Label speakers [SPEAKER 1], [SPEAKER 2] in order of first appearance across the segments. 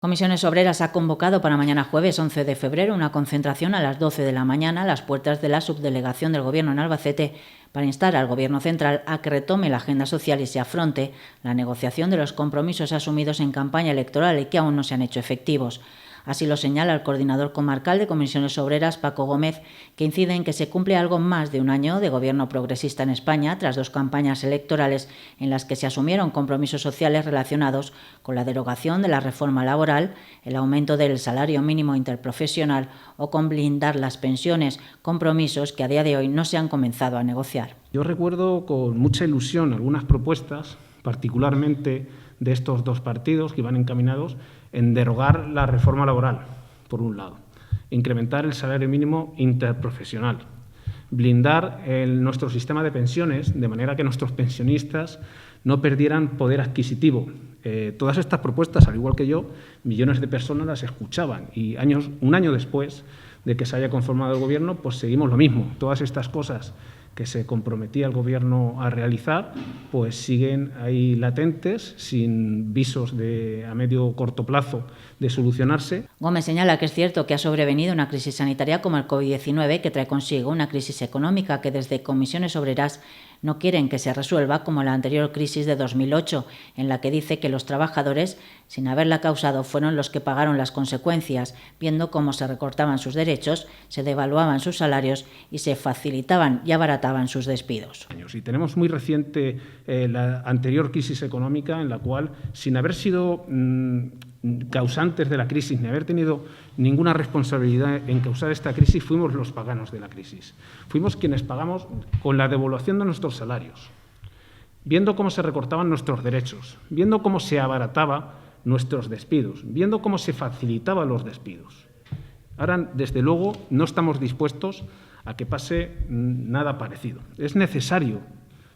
[SPEAKER 1] Comisiones Obreras ha convocado para mañana jueves 11 de febrero una concentración a las 12 de la mañana a las puertas de la subdelegación del Gobierno en Albacete para instar al Gobierno central a que retome la agenda social y se afronte la negociación de los compromisos asumidos en campaña electoral y que aún no se han hecho efectivos. Así lo señala el coordinador comarcal de Comisiones Obreras, Paco Gómez, que incide en que se cumple algo más de un año de gobierno progresista en España tras 2 campañas electorales en las que se asumieron compromisos sociales relacionados con la derogación de la reforma laboral, el aumento del salario mínimo interprofesional o con blindar las pensiones, compromisos que a día de hoy no se han comenzado a negociar.
[SPEAKER 2] Yo recuerdo con mucha ilusión algunas propuestas, particularmente de estos 2 partidos que iban encaminados en derogar la reforma laboral, por un lado, incrementar el salario mínimo interprofesional, blindar nuestro sistema de pensiones de manera que nuestros pensionistas no perdieran poder adquisitivo. Todas estas propuestas, al igual que yo, millones de personas las escuchaban y un año después de que se haya conformado el Gobierno, pues seguimos lo mismo. Todas estas cosas que se comprometía el Gobierno a realizar, pues siguen ahí latentes, sin visos a medio o corto plazo de solucionarse.
[SPEAKER 1] Gómez señala que es cierto que ha sobrevenido una crisis sanitaria como el COVID-19 que trae consigo una crisis económica que desde Comisiones Obreras no quieren que se resuelva como la anterior crisis de 2008, en la que dice que los trabajadores, sin haberla causado, fueron los que pagaron las consecuencias, viendo cómo se recortaban sus derechos, se devaluaban sus salarios y se facilitaban y abarataban sus despidos.
[SPEAKER 2] Y tenemos muy reciente la anterior crisis económica en la cual, sin haber sido causantes de la crisis ni haber tenido ninguna responsabilidad en causar esta crisis, fuimos los paganos de la crisis. Fuimos quienes pagamos con la devaluación de nuestros salarios, viendo cómo se recortaban nuestros derechos, viendo cómo se abarataba nuestros despidos, viendo cómo se facilitaban los despidos. Ahora, desde luego, no estamos dispuestos a que pase nada parecido. Es necesario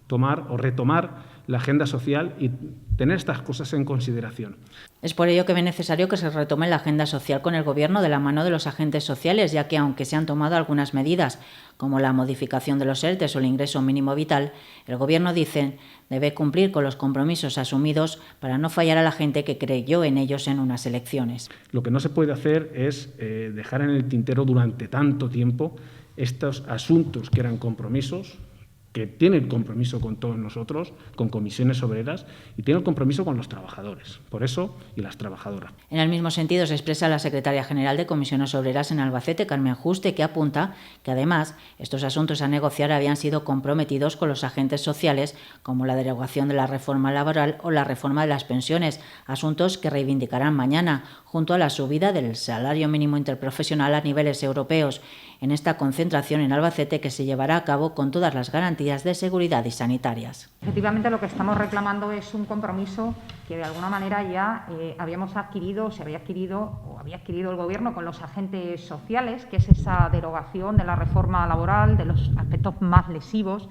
[SPEAKER 2] tomar o retomar la agenda social y tener estas cosas en consideración.
[SPEAKER 1] Es por ello que es necesario que se retome la agenda social con el Gobierno de la mano de los agentes sociales, ya que aunque se han tomado algunas medidas, como la modificación de los ERTEs o el ingreso mínimo vital, el Gobierno, dicen, debe cumplir con los compromisos asumidos para no fallar a la gente que creyó en ellos en unas elecciones.
[SPEAKER 2] Lo que no se puede hacer es dejar en el tintero durante tanto tiempo estos asuntos que eran compromisos, que tiene el compromiso con todos nosotros, con Comisiones Obreras, y tiene el compromiso con los trabajadores, por eso, y las trabajadoras.
[SPEAKER 1] En el mismo sentido se expresa la secretaria general de Comisiones Obreras en Albacete, Carmen Juste, que apunta que además estos asuntos a negociar habían sido comprometidos con los agentes sociales, como la derogación de la reforma laboral o la reforma de las pensiones, asuntos que reivindicarán mañana, junto a la subida del salario mínimo interprofesional a niveles europeos, en esta concentración en Albacete que se llevará a cabo con todas las garantías de seguridad y sanitarias.
[SPEAKER 3] Efectivamente, lo que estamos reclamando es un compromiso que de alguna manera ya habíamos adquirido, había adquirido el Gobierno con los agentes sociales, que es esa derogación de la reforma laboral, de los aspectos más lesivos,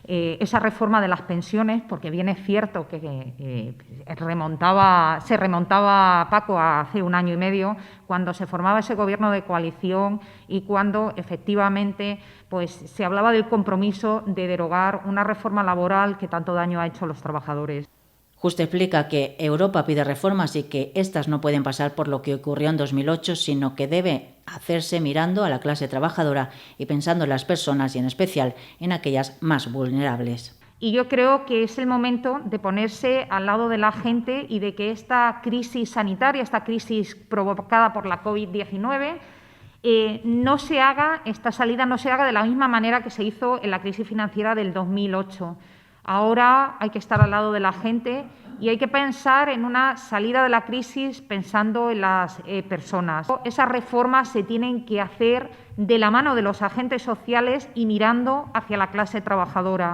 [SPEAKER 3] esa reforma de las pensiones, porque bien es cierto que se remontaba, Paco, a hace un año y medio, cuando se formaba ese Gobierno de coalición y cuando efectivamente pues, se hablaba del compromiso de derogar una reforma laboral que tanto daño ha hecho a los trabajadores.
[SPEAKER 1] Juste explica que Europa pide reformas y que éstas no pueden pasar por lo que ocurrió en 2008, sino que debe hacerse mirando a la clase trabajadora y pensando en las personas y en especial en aquellas más vulnerables.
[SPEAKER 3] Y yo creo que es el momento de ponerse al lado de la gente y de que esta crisis sanitaria, esta crisis provocada por la COVID-19, esta salida no se haga de la misma manera que se hizo en la crisis financiera del 2008. Ahora hay que estar al lado de la gente y hay que pensar en una salida de la crisis pensando en las personas. Esas reformas se tienen que hacer de la mano de los agentes sociales y mirando hacia la clase trabajadora.